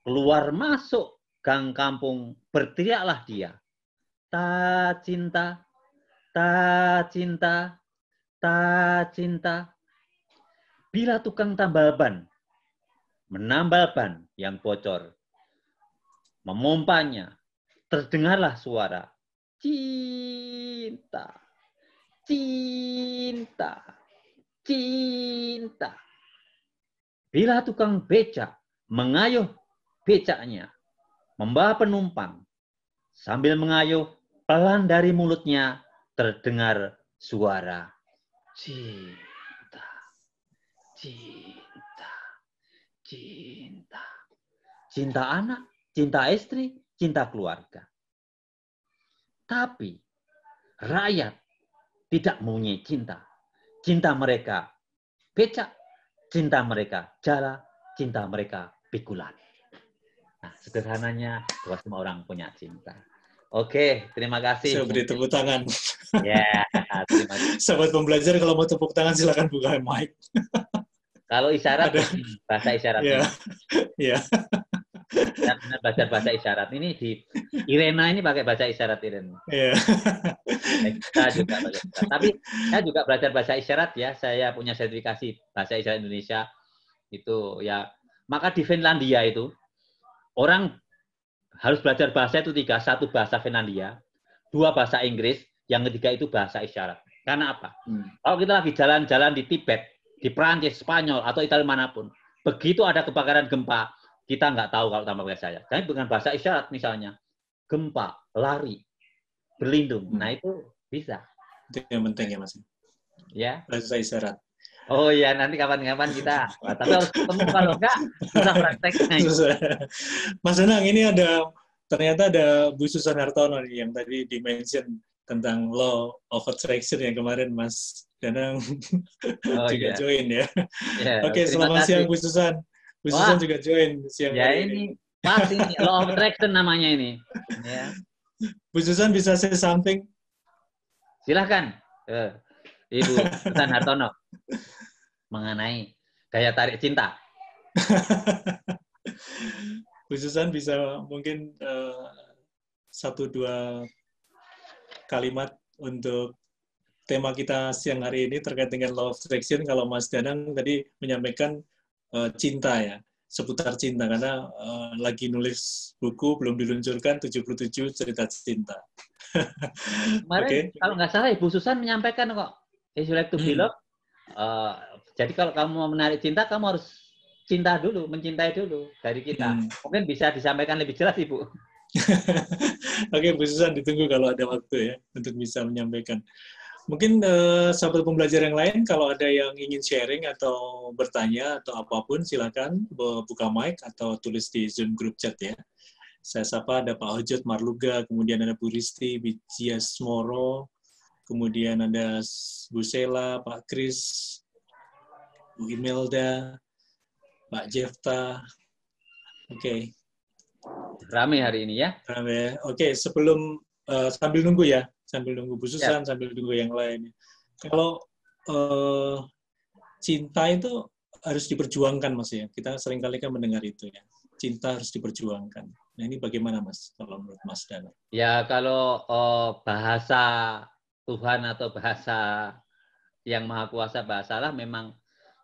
keluar masuk gang kampung berteriaklah dia. Ta cinta, ta cinta, ta cinta. Bila tukang tambal ban menambal ban yang bocor, memompanya, terdengarlah suara cinta, cinta, cinta. Bila tukang becak mengayuh becaknya, membawa penumpang, sambil mengayuh pelan dari mulutnya terdengar suara cinta, cinta, cinta. Cinta anak, cinta istri, cinta keluarga. Tapi rakyat tidak mempunyai cinta. Cinta mereka becak, cinta mereka jala, cinta mereka pikulan. Nah, sederhananya bahwa semua orang punya cinta. Oke, terima kasih. Saya beri tepuk tangan. Ya, terima kasih. Sahabat pembelajar, kalau mau tepuk tangan silakan buka mic. Kalau isyarat, bahasa isyarat. Ya, ya. Benar belajar bahasa isyarat. Ini di Irena ini pakai bahasa isyarat Irena. Ya. Saya juga belajar. Tapi saya juga belajar bahasa isyarat ya. Saya punya sertifikasi bahasa isyarat Indonesia itu ya. Maka di Finlandia itu orang harus belajar bahasa itu 3, 1 bahasa Finlandia, 2 bahasa Inggris, yang ketiga itu bahasa isyarat. Karena apa? Kalau kita lagi jalan-jalan di Tibet, di Prancis, Spanyol atau Italia manapun, begitu ada kebakaran gempa, kita nggak tahu kalau tanpa bahasa isyarat. Tapi dengan bahasa isyarat misalnya, gempa, lari, berlindung. Nah itu bisa. Itu yang penting ya Mas. Ya. Bahasa isyarat. Oh iya, nanti kapan-kapan kita. Tapi harus ketemu, kalau enggak, susah prakteknya. Mas Danang, ini ternyata ada Bu Susan Hartono yang tadi di-mention tentang Law of Attraction yang kemarin Mas Danang juga join ya. Oke, selamat siang Bu Susan. Bu Susan juga join siang hari ini. Pas ini, Law of Attraction namanya ini. Ya. Bu Susan bisa say something? Silahkan. Ibu Susan Hartono. Mengenai daya tarik cinta. Bu Susan bisa mungkin 1-2 kalimat untuk tema kita siang hari ini terkait dengan Law of Attraction. Kalau Mas Danang tadi menyampaikan cinta ya, seputar cinta, karena lagi nulis buku, belum diluncurkan, 77 cerita cinta. Kemarin kalau nggak salah Ibu Susan menyampaikan kok, if you like to be loved, jadi kalau kamu mau menarik cinta, kamu harus cinta dulu, mencintai dulu dari kita. Mungkin bisa disampaikan lebih jelas, Ibu. Oke, Bu Susan, ditunggu kalau ada waktu ya, untuk bisa menyampaikan. Mungkin sahabat pembelajar yang lain, kalau ada yang ingin sharing atau bertanya atau apapun, silakan buka mic atau tulis di Zoom group chat ya. Saya sapa, ada Pak Hojot Marluga, kemudian ada Bu Risti Bijias Moro, kemudian ada Bu Sela, Pak Kris, Bu Imelda, Pak Jefta. Oke. Rame hari ini ya. Rame. Oke, sebelum sambil nunggu ya, sambil nunggu Bu Susan, sambil nunggu yang lain. Kalau cinta itu harus diperjuangkan, Mas ya. Kita seringkali kan mendengar itu ya. Cinta harus diperjuangkan. Nah ini bagaimana, Mas, kalau menurut Mas Dana? Ya kalau bahasa Tuhan atau bahasa yang Maha Kuasa, bahasa Allah, memang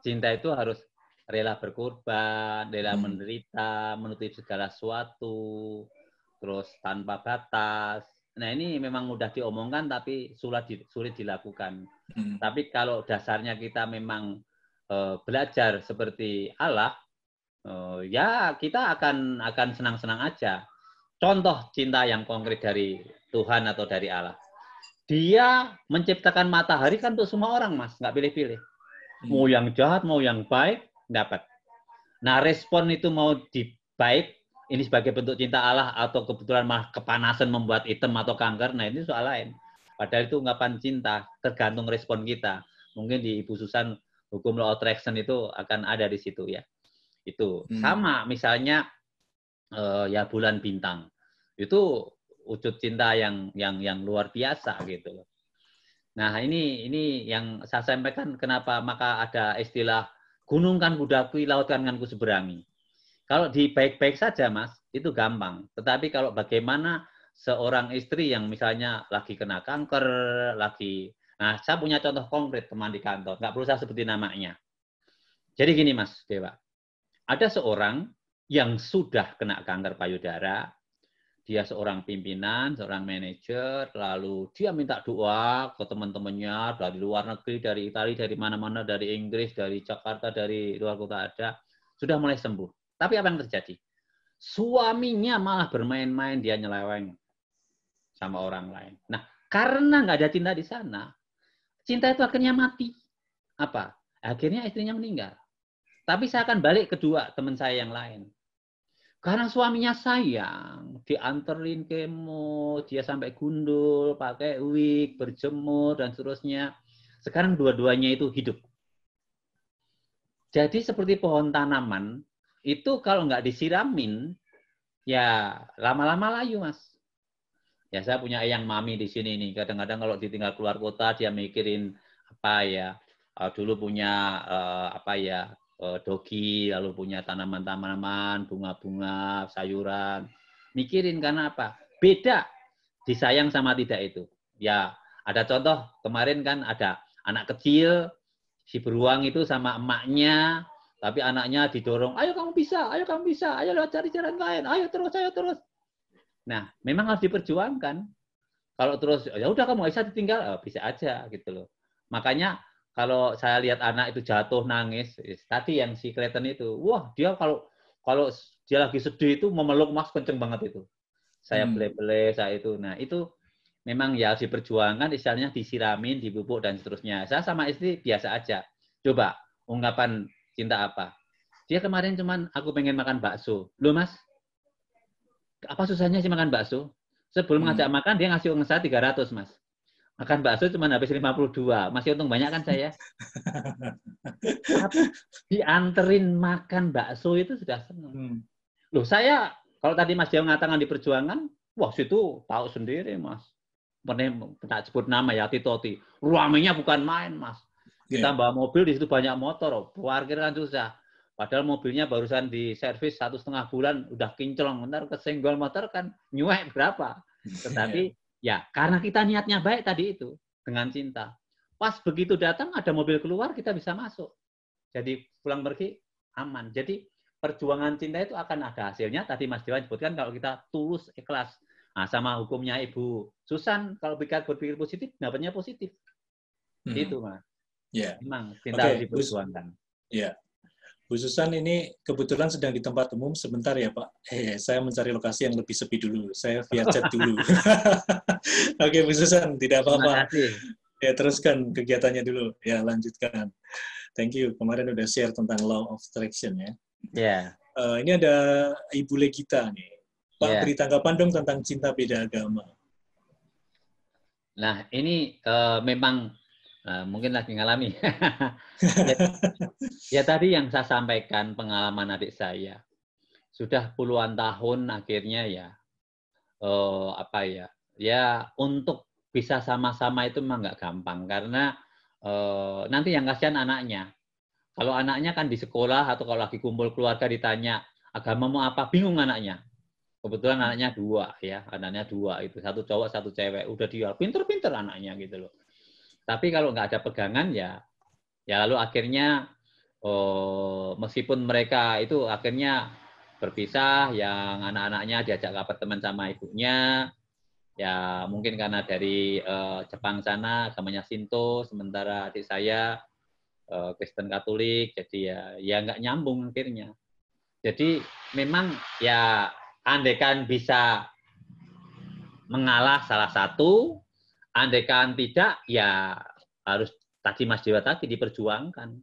cinta itu harus rela berkorban, rela menderita, menutupi segala sesuatu, terus tanpa batas. Nah ini memang mudah diomongkan tapi sulit dilakukan. Tapi kalau dasarnya kita memang belajar seperti Allah, ya kita akan senang-senang aja. Contoh cinta yang konkret dari Tuhan atau dari Allah. Dia menciptakan matahari kan untuk semua orang, Mas, nggak pilih-pilih. Mau yang jahat, mau yang baik, dapat. Nah, respon itu mau di baik, ini sebagai bentuk cinta Allah atau kebetulan malah kepanasan membuat hitam atau kanker, nah ini soal lain. Padahal itu ungkapan cinta, tergantung respon kita. Mungkin di Ibu Susan, hukum law attraction itu akan ada di situ ya. Itu sama misalnya ya bulan bintang. Itu wujud cinta yang luar biasa gitu loh. Nah, ini yang saya sampaikan kenapa maka ada istilah gunung kan kudaku, laut kan ku seberangi. Kalau di baik-baik saja, Mas, itu gampang. Tetapi kalau bagaimana seorang istri yang misalnya lagi kena kanker, nah saya punya contoh konkret teman di kantor, nggak perlu saya sebutin namanya. Jadi gini, Mas Dewa, ada seorang yang sudah kena kanker payudara, dia seorang pimpinan, seorang manajer, lalu dia minta doa ke teman-temannya dari luar negeri, dari Italia, dari mana-mana, dari Inggris, dari Jakarta, dari luar kota ada, sudah mulai sembuh. Tapi apa yang terjadi? Suaminya malah bermain-main, dia nyeleweng sama orang lain. Nah, karena nggak ada cinta di sana, cinta itu akhirnya mati. Apa? Akhirnya istrinya meninggal. Tapi saya akan balik kedua teman saya yang lain. Karena suaminya sayang, dianterin kemo, dia sampai gundul, pakai wig, berjemur, dan seterusnya. Sekarang dua-duanya itu hidup. Jadi seperti pohon tanaman, itu kalau nggak disiramin, ya lama-lama layu, Mas. Ya saya punya eyang mami di sini nih. Kadang-kadang kalau ditinggal keluar kota, dia mikirin apa ya. Dulu punya apa ya, dogi, lalu punya tanaman-tanaman, bunga-bunga, sayuran. Mikirin karena apa? Beda disayang sama tidak itu. Ya, ada contoh kemarin kan ada anak kecil, si beruang itu sama emaknya, tapi anaknya didorong, ayo kamu bisa, ayo lewat cari jalan lain, ayo terus. Nah, memang harus diperjuangkan. Kalau terus, ya udah kamu bisa ditinggal, bisa aja gitu loh. Makanya kalau saya lihat anak itu jatuh nangis, tadi yang si Kreten itu, wah dia kalau dia lagi sedih itu memeluk Mas kenceng banget itu. Saya bele-bele, saya itu. Nah itu memang ya harus diperjuangkan, istilahnya disiramin, dipupuk dan seterusnya. Saya sama istri biasa aja. Coba ungkapan cinta apa? Dia kemarin cuman aku pengen makan bakso. Loh Mas, apa susahnya sih makan bakso? Sebelum ngajak makan dia ngasih uang saya 300 Mas. Makan bakso cuma habis 52. Masih untung banyak kan saya. Tapi dianterin makan bakso itu sudah senang. Loh saya, kalau tadi Mas Dewa mengatakan diperjuangkan, wah situ tahu sendiri Mas. Tak sebut nama ya, Titoti. Ruangnya bukan main Mas. Kita bawa mobil, di situ banyak motor. Parkir kan susah. Padahal mobilnya barusan diservis 1,5 bulan, udah kinclong. Bentar kesenggol motor kan nyuek berapa. Tetapi ya, karena kita niatnya baik tadi itu, dengan cinta. Pas begitu datang, ada mobil keluar, kita bisa masuk. Jadi pulang pergi, aman. Jadi perjuangan cinta itu akan ada hasilnya. Tadi Mas Dewa sebutkan, kalau kita tulus, ikhlas. Nah, sama hukumnya Ibu Susan, kalau berpikir positif, dapatnya positif. Itu, Mas. Memang cinta harus diperjuangkan. Ya. Bu Susan ini kebetulan sedang di tempat umum. Sebentar ya Pak. Saya mencari lokasi yang lebih sepi dulu. Saya via chat dulu. Oke Bu Susan, tidak apa-apa. Ya teruskan kegiatannya dulu. Ya lanjutkan. Thank you. Kemarin udah share tentang law of attraction ya. Ini ada Ibu Legita nih. Pak beri tanggapan dong tentang cinta beda agama. Nah ini memang mungkin lagi ngalami. Ya tadi yang saya sampaikan pengalaman adik saya. Sudah puluhan tahun akhirnya ya Ya, untuk bisa sama-sama itu memang nggak gampang karena nanti yang kasihan anaknya. Kalau anaknya kan di sekolah atau kalau lagi kumpul keluarga ditanya agamamu apa, bingung anaknya. Kebetulan anaknya 2 ya, anaknya 2 itu, 1 cowok, 1 cewek. Udah dia pinter-pinter anaknya gitu loh. Tapi kalau nggak ada pegangan ya lalu akhirnya meskipun mereka itu akhirnya berpisah, yang anak-anaknya diajak ke apartemen sama ibunya, ya mungkin karena dari Jepang sana agamanya Shinto, sementara adik saya Kristen Katolik, jadi ya nggak nyambung akhirnya. Jadi memang ya andaikan bisa mengalah salah satu, andaikan tidak ya harus tadi Mas Dewa tadi diperjuangkan.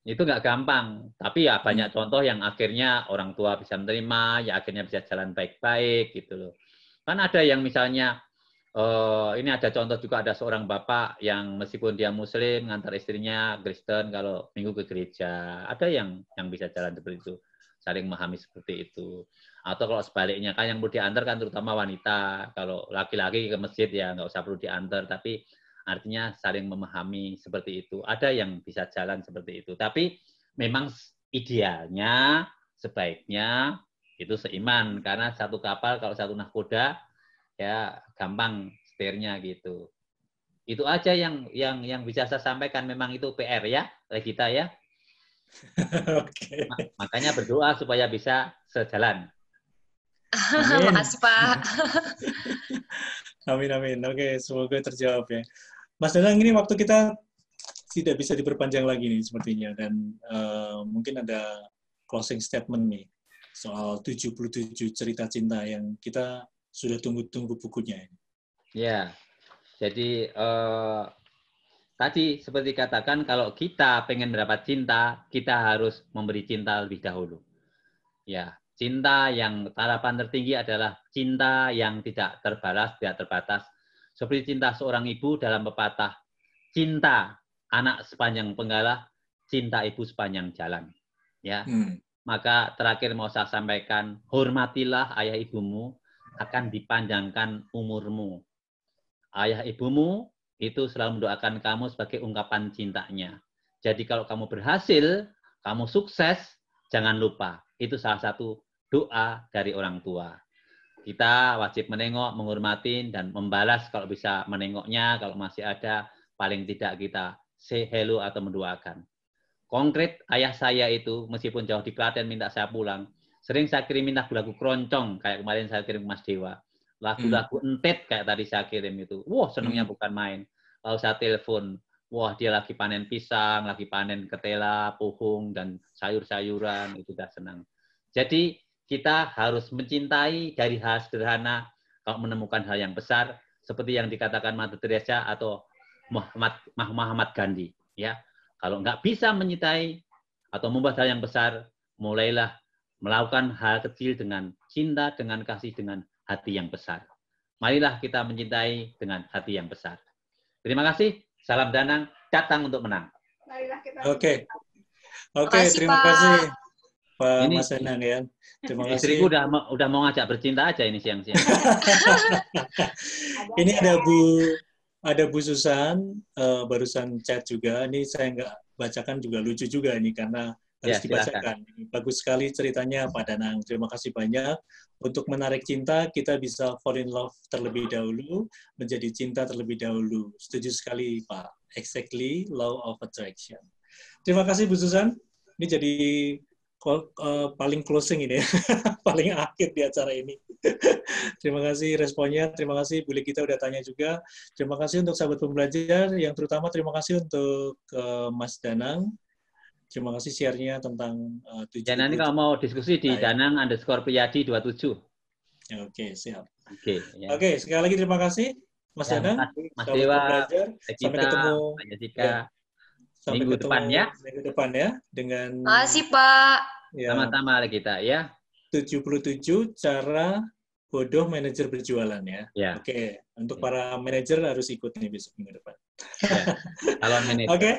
Itu nggak gampang, tapi ya banyak contoh yang akhirnya orang tua bisa menerima, ya akhirnya bisa jalan baik-baik gitu loh. Kan ada yang misalnya, ini ada contoh juga, ada seorang bapak yang meskipun dia Muslim, ngantar istrinya Kristen kalau minggu ke gereja. Ada yang bisa jalan seperti itu, saling memahami seperti itu. Atau kalau sebaliknya, kan yang perlu diantar kan terutama wanita. Kalau laki-laki ke masjid ya nggak usah perlu diantar, tapi artinya saling memahami seperti itu. Ada yang bisa jalan seperti itu. Tapi memang idealnya, sebaiknya itu seiman. Karena satu kapal kalau satu nahkoda, ya gampang setirnya gitu. Itu aja yang bisa saya sampaikan. Memang itu PR ya, oleh kita ya. Oke. Makanya berdoa supaya bisa sejalan. Amin. Makasih Pak. Amin, amin. Oke, semoga terjawab ya. Mas Danang, ini waktu kita tidak bisa diperpanjang lagi nih sepertinya, dan mungkin ada closing statement nih soal 77 cerita cinta yang kita sudah tunggu-tunggu bukunya. Ya, jadi tadi seperti katakan, kalau kita pengen mendapat cinta, kita harus memberi cinta lebih dahulu. Ya, cinta yang harapan tertinggi adalah cinta yang tidak terbalas, tidak terbatas. Seperti cinta seorang ibu dalam pepatah, cinta anak sepanjang penggalah, cinta ibu sepanjang jalan. Ya, maka terakhir mau saya sampaikan, hormatilah ayah ibumu, akan dipanjangkan umurmu. Ayah ibumu itu selalu mendoakan kamu sebagai ungkapan cintanya. Jadi kalau kamu berhasil, kamu sukses, jangan lupa, itu salah satu doa dari orang tua. Kita wajib menengok, menghormati, dan membalas kalau bisa menengoknya, kalau masih ada, paling tidak kita say hello atau mendoakan. Konkret, ayah saya itu, meskipun jauh di Klaten minta saya pulang, sering saya kirim lagu-lagu keroncong, kayak kemarin saya kirim Mas Dewa. Lagu-lagu entet kayak tadi saya kirim itu. Wah, senangnya bukan main. Lalu saya telepon, wah dia lagi panen pisang, lagi panen ketela, pohong, dan sayur-sayuran, itu udah senang. Jadi kita harus mencintai dari hal sederhana, kalau menemukan hal yang besar, seperti yang dikatakan Mother Teresa atau Muhammad Gandhi. Ya, kalau nggak bisa mencintai atau membuat hal yang besar, mulailah melakukan hal kecil dengan cinta, dengan kasih, dengan hati yang besar. Marilah kita mencintai dengan hati yang besar. Terima kasih. Salam Danang, datang untuk menang. Oke, terima kasih Pak Ini, Mas Danang ya. Terima kasih. Istriku udah mau ngajak bercinta aja ini siang-siang. Ini ada Bu Susan, barusan chat juga. Ini saya nggak bacakan juga, lucu juga ini karena harus dibacakan. Bagus sekali ceritanya Pak Danang. Terima kasih banyak. Untuk menarik cinta, kita bisa fall in love terlebih dahulu, menjadi cinta terlebih dahulu. Setuju sekali Pak. Exactly, law of attraction. Terima kasih Bu Susan. Ini jadi paling closing ini ya, paling akhir di acara ini. Terima kasih responnya, terima kasih Bu Ligita udah tanya juga. Terima kasih untuk sahabat pembelajar, yang terutama terima kasih untuk Mas Danang. Terima kasih share-nya tentang 7. Ya, nanti kalau mau diskusi di Danang_Priyadi27. Oke, siap. Oke, sekali lagi terima kasih Mas Danang, Mas Dewa, sampai ketemu minggu depan ya. Minggu depan ya dengan. Makasih Pak. Ya, sama-sama kita ya. 77 cara bodoh manajer berjualan ya. Oke, untuk para manajer harus ikut nih besok minggu depan. Ya, calon manajer. Oke.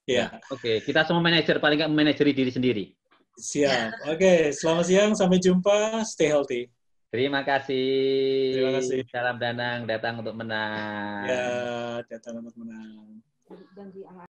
Ya. Oke, kita semua manajer, paling nggak memanajeri diri sendiri. Siap. Oke, selamat siang, sampai jumpa, stay healthy. Terima kasih. Terima kasih. Salam Danang, datang untuk menang. Ya, datang untuk menang.